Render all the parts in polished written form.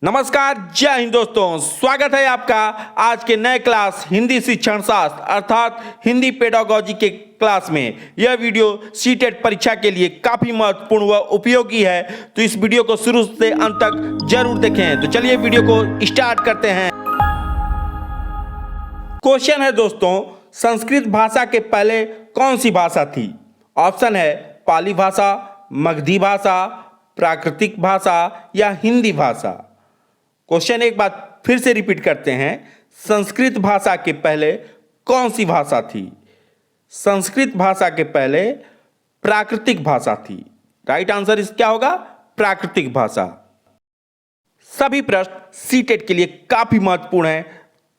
नमस्कार, जय हिंद दोस्तों। स्वागत है आपका आज के नए क्लास हिंदी शिक्षण शास्त्र अर्थात हिंदी पेडागोजी के क्लास में। यह वीडियो सीटेट परीक्षा के लिए काफी महत्वपूर्ण व उपयोगी है, तो इस वीडियो को शुरू से अंत तक जरूर देखें। तो चलिए वीडियो को स्टार्ट करते हैं। क्वेश्चन है दोस्तों, संस्कृत भाषा के पहले कौन सी भाषा थी? ऑप्शन है पाली भाषा, मगधी भाषा, प्राकृतिक भाषा या हिंदी भाषा। क्वेश्चन एक बार फिर से रिपीट करते हैं, संस्कृत भाषा के पहले कौन सी भाषा थी? संस्कृत भाषा के पहले प्राकृतिक भाषा थी। राइट आंसर इस क्या होगा? प्राकृतिक भाषा। सभी प्रश्न सीटेट के लिए काफी महत्वपूर्ण है,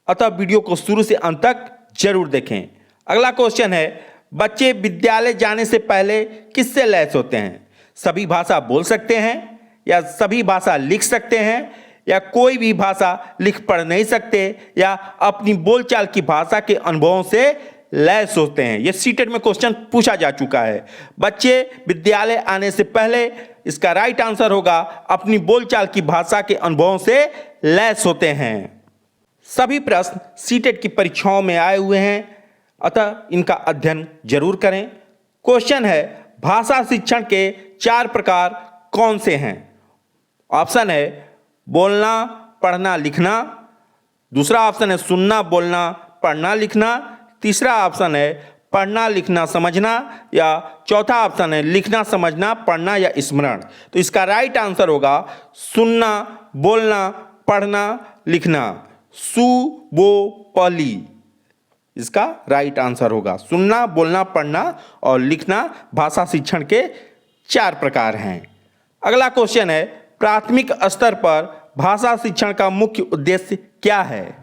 अतः वीडियो को शुरू से अंत तक जरूर देखें। अगला क्वेश्चन है, बच्चे विद्यालय जाने से पहले किससे लैस होते हैं? सभी भाषा बोल सकते हैं या सभी भाषा लिख सकते हैं या कोई भी भाषा लिख पढ़ नहीं सकते या अपनी बोलचाल की भाषा के अनुभवों से लैस होते हैं। यह सीटेट में क्वेश्चन पूछा जा चुका है। बच्चे विद्यालय आने से पहले, इसका राइट आंसर होगा अपनी बोलचाल की भाषा के अनुभवों से लैस होते हैं। सभी प्रश्न सीटेट की परीक्षाओं में आए हुए हैं, अतः इनका अध्ययन जरूर करें। क्वेश्चन है, भाषा शिक्षण के 4 प्रकार कौन से हैं? ऑप्शन है बोलना, पढ़ना, लिखना। दूसरा ऑप्शन है सुनना, बोलना, पढ़ना, लिखना। तीसरा ऑप्शन है पढ़ना, लिखना, समझना या चौथा ऑप्शन है लिखना, समझना, पढ़ना या स्मरण। तो इसका राइट आंसर होगा सुनना, बोलना, पढ़ना, लिखना। सु बो पली इसका राइट आंसर होगा। सुनना, बोलना, पढ़ना और लिखना भाषा शिक्षण के 4 प्रकार हैं। अगला क्वेश्चन है, प्राथमिक स्तर पर भाषा शिक्षण का मुख्य उद्देश्य क्या है?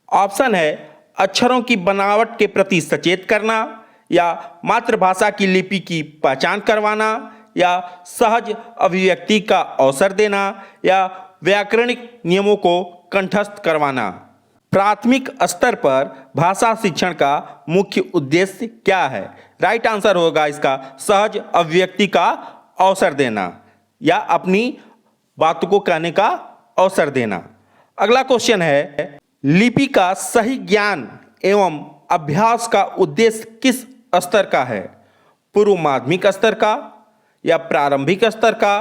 ऑप्शन है अक्षरों की बनावट के प्रति सचेत करना या मातृभाषा की लिपि की पहचान करवाना या सहज अभिव्यक्ति का अवसर देना या व्याकरणिक नियमों को कंठस्थ करवाना। प्राथमिक स्तर पर भाषा शिक्षण का मुख्य उद्देश्य क्या है? राइट आंसर होगा इसका सहज अभिव्यक्ति का अवसर देना या अपनी बातों को कहने का अवसर देना। अगला क्वेश्चन है, लिपि का सही ज्ञान एवं अभ्यास का उद्देश्य किस स्तर का है? पूर्व माध्यमिक स्तर का या प्रारंभिक स्तर का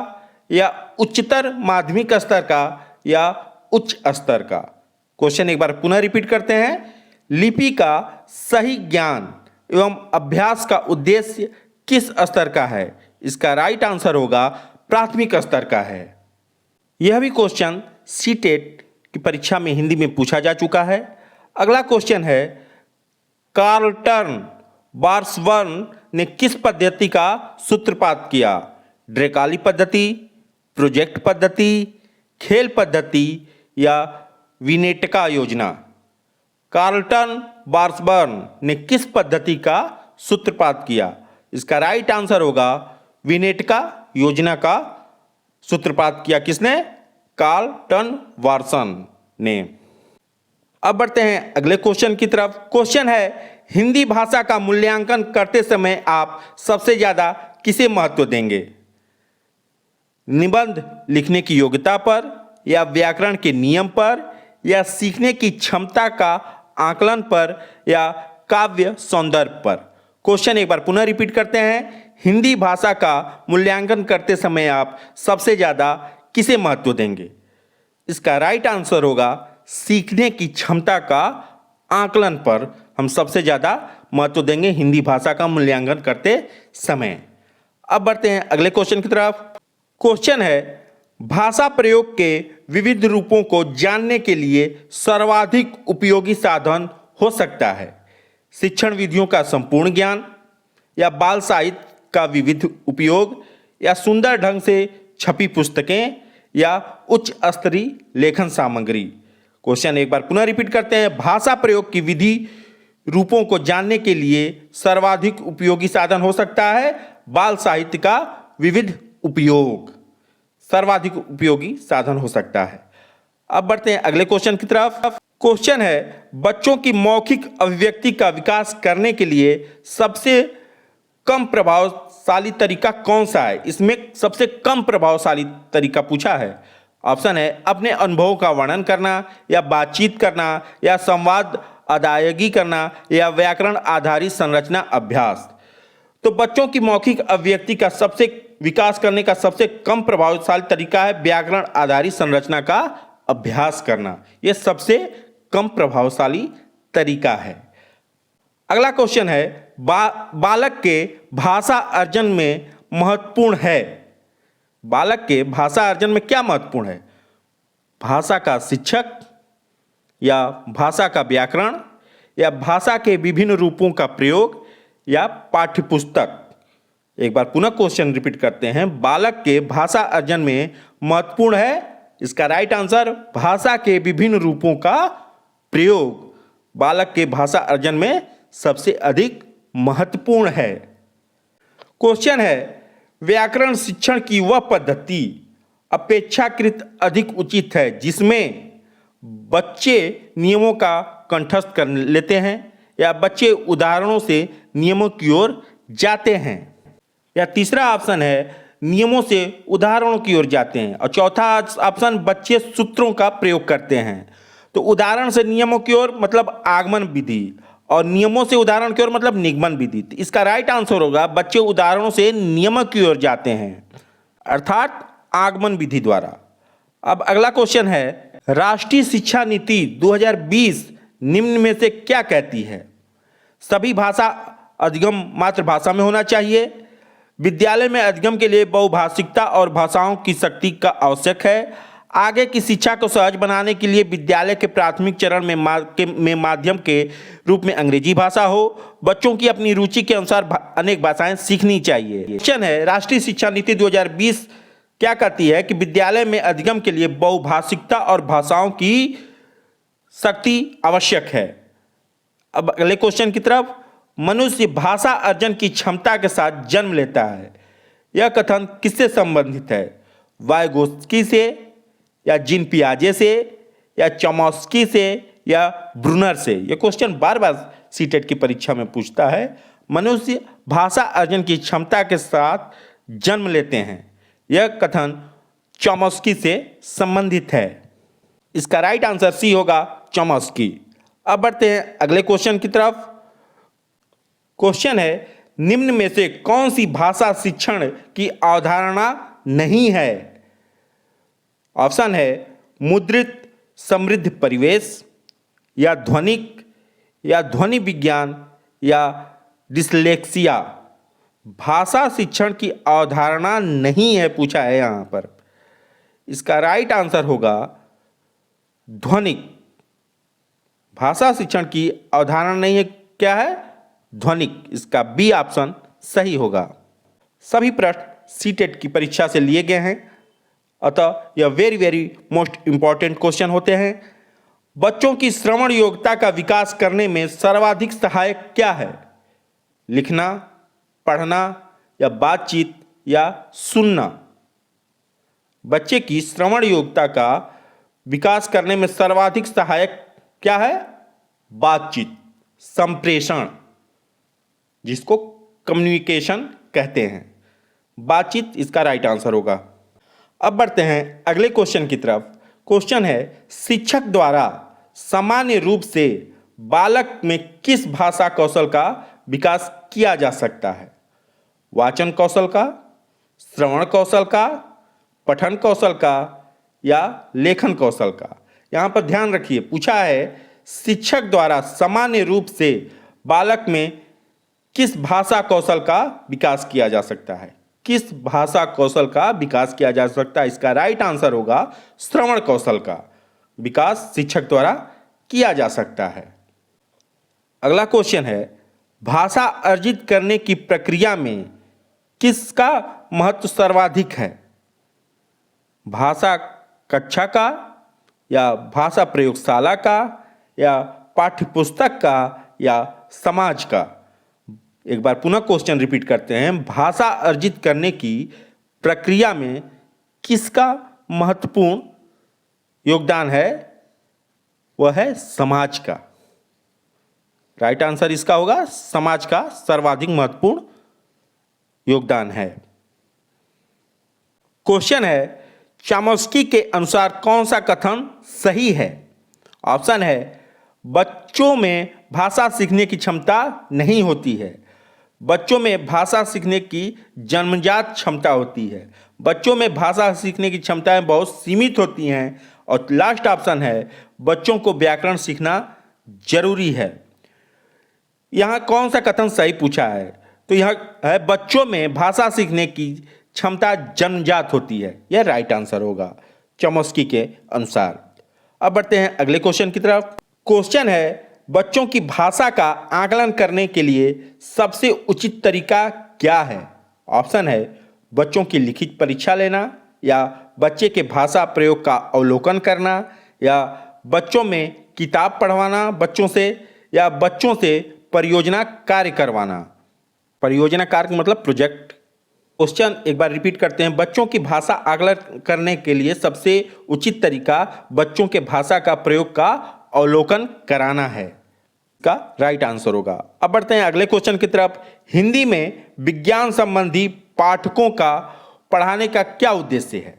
या उच्चतर माध्यमिक स्तर का या उच्च स्तर का? क्वेश्चन एक बार पुनः रिपीट करते हैं, लिपि का सही ज्ञान एवं अभ्यास का उद्देश्य किस स्तर का है? इसका राइट आंसर होगा प्राथमिक स्तर का है। यह भी क्वेश्चन सीटेट की परीक्षा में हिंदी में पूछा जा चुका है। अगला क्वेश्चन है, कार्लटन बार्सबर्न ने किस पद्धति का सूत्रपात किया? ड्रेकाली पद्धति, प्रोजेक्ट पद्धति, खेल पद्धति या विनेटका योजना? कार्लटन बार्सबर्न ने किस पद्धति का सूत्रपात किया? इसका राइट आंसर होगा विनेटका योजना का सूत्रपात किया। किसने? कार्लटन वार्सन ने। अब बढ़ते हैं अगले क्वेश्चन की तरफ। क्वेश्चन है, हिंदी भाषा का मूल्यांकन करते समय आप सबसे ज्यादा किसे महत्व देंगे? निबंध लिखने की योग्यता पर या व्याकरण के नियम पर या सीखने की क्षमता का आकलन पर या काव्य सौंदर्य पर? क्वेश्चन एक बार पुनः रिपीट करते हैं, हिंदी भाषा का मूल्यांकन करते समय आप सबसे ज्यादा किसे महत्व देंगे? इसका राइट आंसर होगा सीखने की क्षमता का आकलन पर हम सबसे ज्यादा महत्व देंगे हिंदी भाषा का मूल्यांकन करते समय। अब बढ़ते हैं अगले क्वेश्चन की तरफ। क्वेश्चन है, भाषा प्रयोग के विविध रूपों को जानने के लिए सर्वाधिक उपयोगी साधन हो सकता है शिक्षण विधियों का संपूर्ण ज्ञान या बाल साहित्य का विविध उपयोग या सुंदर ढंग से छपी पुस्तकें या उच्च स्तरीय लेखन सामग्री? क्वेश्चन एक बार पुनः रिपीट करते हैं, भाषा प्रयोग की विधि रूपों को जानने के लिए सर्वाधिक उपयोगी साधन हो सकता है बाल साहित्य का विविध उपयोग। सर्वाधिक उपयोगी साधन हो सकता है। अब बढ़ते हैं अगले क्वेश्चन की तरफ। क्वेश्चन है, बच्चों की मौखिक अभिव्यक्ति का विकास करने के लिए सबसे कम प्रभावशाली तरीका कौन सा है? इसमें सबसे कम प्रभावशाली तरीका पूछा है। ऑप्शन है अपने अनुभवों का वर्णन करना, या बातचीत करना, या संवाद अदायगी करना, या व्याकरण आधारित संरचना अभ्यास। तो बच्चों की मौखिक अभिव्यक्ति का सबसे विकास करने का सबसे कम प्रभावशाली तरीका है व्याकरण आधारित संरचना का अभ्यास करना। यह सबसे कम प्रभावशाली तरीका है। अगला क्वेश्चन है बालक के भाषा अर्जन में महत्वपूर्ण है। बालक के भाषा अर्जन में क्या महत्वपूर्ण है? भाषा का शिक्षक, या भाषा का व्याकरण, या भाषा के विभिन्न रूपों का प्रयोग, या पाठ्यपुस्तक। एक बार पुनः क्वेश्चन रिपीट करते हैं। बालक के भाषा अर्जन में महत्वपूर्ण है, इसका राइट आंसर भाषा के विभिन्न रूपों का प्रयोग बालक के भाषा अर्जन में सबसे अधिक महत्वपूर्ण है। क्वेश्चन है व्याकरण शिक्षण की वह पद्धति अपेक्षाकृत अधिक उचित है जिसमें बच्चे नियमों का कंठस्थ कर लेते हैं, या बच्चे उदाहरणों से नियमों की ओर जाते हैं, या तीसरा ऑप्शन है नियमों से उदाहरणों की ओर जाते हैं, और चौथा ऑप्शन बच्चे सूत्रों का प्रयोग करते हैं। तो उदाहरण से नियमों की ओर मतलब आगमन विधि, और नियमों से उदाहरण की ओर मतलब निगमन विधि। तो इसका राइट आंसर होगा बच्चे उदाहरणों से नियमों की ओर जाते हैं, अर्थात आगमन विधि द्वारा। अब अगला क्वेश्चन है राष्ट्रीय शिक्षा नीति 2020 निम्न में से क्या कहती है? सभी भाषा अधिगम मातृभाषा में होना चाहिए, विद्यालय में अधिगम के लिए बहुभाषिकता और भाषाओं की शक्ति का आवश्यक है, आगे की शिक्षा को सहज बनाने के लिए विद्यालय के प्राथमिक चरण में माध्यम के रूप में अंग्रेजी भाषा हो, बच्चों की अपनी रुचि के अनुसार अनेक भाषाएं सीखनी चाहिए। क्वेश्चन है राष्ट्रीय शिक्षा नीति 2020 क्या कहती है कि विद्यालय में अधिगम के लिए बहुभाषिकता और भाषाओं की शक्ति आवश्यक है। अब अगले क्वेश्चन की तरफ, मनुष्य भाषा अर्जन की क्षमता के साथ जन्म लेता है, यह कथन किससे संबंधित है? वाइगोत्स्की से, या जीन पियाजे से, या चॉम्स्की से, या ब्रूनर से? यह क्वेश्चन बार बार सीटेट की परीक्षा में पूछता है। मनुष्य भाषा अर्जन की क्षमता के साथ जन्म लेते हैं, यह कथन चॉम्स्की से संबंधित है। इसका राइट आंसर सी होगा, चॉम्स्की। अब बढ़ते हैं अगले क्वेश्चन की तरफ। क्वेश्चन है निम्न में से कौन सी भाषा शिक्षण की अवधारणा नहीं है? ऑप्शन है मुद्रित समृद्ध परिवेश, या ध्वनिक, या ध्वनि विज्ञान, या डिसलेक्सिया। भाषा शिक्षण की अवधारणा नहीं है पूछा है यहां पर। इसका राइट आंसर होगा ध्वनिक। भाषा शिक्षण की अवधारणा नहीं है, क्या है? ध्वनिक। इसका बी ऑप्शन सही होगा। सभी प्रश्न सीटेट की परीक्षा से लिए गए हैं, अतः यह वेरी मोस्ट इंपॉर्टेंट क्वेश्चन होते हैं। बच्चों की श्रवण योग्यता का विकास करने में सर्वाधिक सहायक क्या है? लिखना, पढ़ना, या बातचीत, या सुनना? बच्चे की श्रवण योग्यता का विकास करने में सर्वाधिक सहायक क्या है? बातचीत, संप्रेषण, जिसको कम्युनिकेशन कहते हैं। बातचीत इसका राइट आंसर होगा। अब बढ़ते हैं अगले क्वेश्चन की तरफ। क्वेश्चन है शिक्षक द्वारा सामान्य रूप से बालक में किस भाषा कौशल का विकास किया जा सकता है? वाचन कौशल का, श्रवण कौशल का, पठन कौशल का, या लेखन कौशल का? यहां पर ध्यान रखिए, पूछा है शिक्षक द्वारा सामान्य रूप से बालक में किस भाषा कौशल का विकास किया जा सकता है? किस भाषा कौशल का विकास किया जा सकता है? इसका राइट आंसर होगा श्रवण कौशल का विकास शिक्षक द्वारा किया जा सकता है। अगला क्वेश्चन है भाषा अर्जित करने की प्रक्रिया में किसका महत्व सर्वाधिक है? भाषा कक्षा का, या भाषा प्रयोगशाला का, या पाठ्यपुस्तक का, या समाज का? एक बार पुनः क्वेश्चन रिपीट करते हैं। भाषा अर्जित करने की प्रक्रिया में किसका महत्वपूर्ण योगदान है? वह है समाज का। राइट आंसर इसका होगा समाज का सर्वाधिक महत्वपूर्ण योगदान है। क्वेश्चन है चॉम्स्की के अनुसार कौन सा कथन सही है? ऑप्शन है बच्चों में भाषा सीखने की क्षमता नहीं होती है, बच्चों में भाषा सीखने की जन्मजात क्षमता होती है, बच्चों में भाषा सीखने की क्षमताएं बहुत सीमित होती हैं, और लास्ट ऑप्शन है बच्चों को व्याकरण सीखना जरूरी है। यहाँ कौन सा कथन सही पूछा है? तो यह है बच्चों में भाषा सीखने की क्षमता जन्मजात होती है, यह राइट आंसर होगा चॉम्स्की के अनुसार। अब बढ़ते हैं अगले क्वेश्चन की तरफ। क्वेश्चन है बच्चों की भाषा का आकलन करने के लिए सबसे उचित तरीका क्या है? ऑप्शन है बच्चों की लिखित परीक्षा लेना, या बच्चे के भाषा प्रयोग का अवलोकन करना, या बच्चों में किताब पढ़वाना बच्चों से, या बच्चों से परियोजना कार्य करवाना। परियोजना कार्य मतलब प्रोजेक्ट। क्वेश्चन एक बार रिपीट करते हैं। बच्चों की भाषा आकलन करने के लिए सबसे उचित तरीका बच्चों के भाषा का प्रयोग का अवलोकन कराना है, का राइट आंसर होगा। अब बढ़ते हैं अगले क्वेश्चन की तरफ। हिंदी में विज्ञान संबंधी पाठकों का पढ़ाने का क्या उद्देश्य है?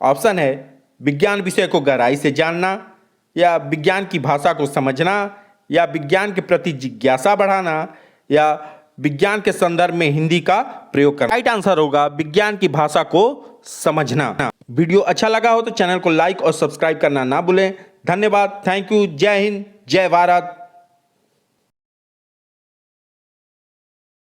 ऑप्शन है विज्ञान विषय को गहराई से जानना, या विज्ञान की भाषा को समझना, या विज्ञान के प्रति जिज्ञासा बढ़ाना, या विज्ञान के संदर्भ में हिंदी का प्रयोग करना। राइट आंसर होगा विज्ञान की भाषा को समझना। वीडियो अच्छा लगा हो तो चैनल को लाइक और सब्सक्राइब करना ना भूलें। धन्यवाद। Thank you. जय हिंद, जय भारत।